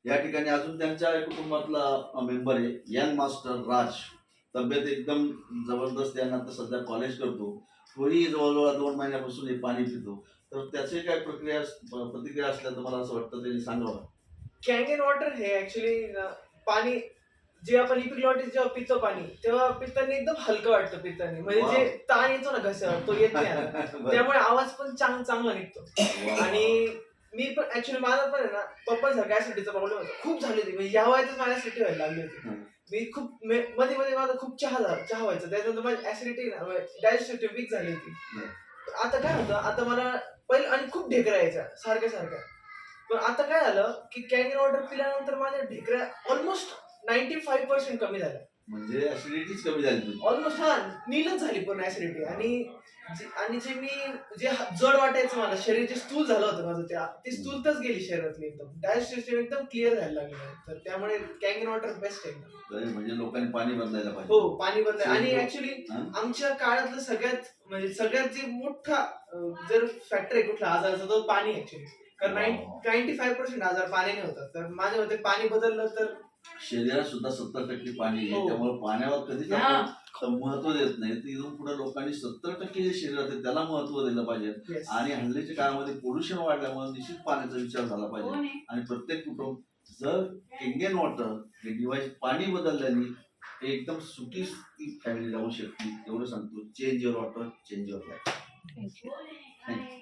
या ठिकाणी अजून त्यांच्या कुटुंबातला मेंबर आहे यंग मास्टर राज. तब्येत एकदम जबरदस्त आहे. आता सध्या कॉलेज करतो. तोही जवळजवळ 2 महिन्यापासून हे पाणी पितो. तर त्याची काय प्रतिक्रिया असल्या तर मला असं वाटतं त्यांनी सांगावं. कॅन वॉटर हे ऍक्च्युली पाणी जे आपण इपिग्लॉटिस जेव्हा पितो पाणी तेव्हा पिताना एकदम हलकं वाटतं पिताना, म्हणजे Wow. जे ताण येतो ना घशावर तो येत नाही आता. बरं. त्यामुळे आवाज पण चांगला निघतो. Wow. आणि मी पण ऍक्च्युली माझा पण आहे ना पप्पासारखा ऍसिडिटीचा प्रॉब्लेम होता, खूप झाली होती, म्हणजे या वयातच माझी ऍसिडिटी व्हायला लागली होती. हं. मी खूप मध्ये मध्ये माझा खूप चहा व्हायचा, त्याच्यानंतर माझी ऍसिडिटी डायजेस्टिव्ह वीक झाली होती. हं. आता काय होतं, आता मला पहिले आणि खूप ढेकरा यायच्या सारख्या. पण आता काय झालं की कॅन वॉटर पिल्यानंतर माझ्या ढेकऱ्या ऑलमोस्ट 95% कमी झाल्या. म्हणजे ऍसिडिटीच कमी झाली तुझी. ऑलमोस्ट नीलच झाली पूर्ण ऍसिडिटी. आणि जे मी जे जड वाटायचं मला शरीर, जे स्थूल झालं होतं माझं, ते स्थूलतच गेली शरीरातली, एकदम डायजेस्टिव्ह सिस्टम एकदम क्लिअर व्हायला लागली. तर त्यामुळे कॅन वॉटर बेस्ट आहे. म्हणजे लोकांनी पाणी बदलायला पाहिजे. हो, पाणी बदल. आणि हो. ऍक्च्युली हं? आमच्या काळातलं सगळ्यात जे मोठा जर फॅक्टर आहे कुठला आजाराचा, तो पाणी ऍक्च्युली. कारण 95% आजार पाण्याने होतात. तर माझ्या मते पाणी बदललं तर शरीरात सुद्धा 70% पाणी आहे. हो. त्यामुळे पाण्यावर कधीच आपण महत्व देत नाही. तर इथून पुढे लोकांनी 70% जे शरीरात आहे त्याला महत्व दिलं पाहिजे. Yes. आणि हल्लीच्या काळामध्ये पोल्युशन वाढल्यामुळे निश्चित पाण्याचा विचार झाला पाहिजे. आणि प्रत्येक कुटुंब जर इंडियन वॉटर हे डिव्हाइस पाणी बदलल्याने एकदम सुखी फॅमिली राहू शकते. एवढं सांगतो. Change your water, change your life. Thank you. Thank you.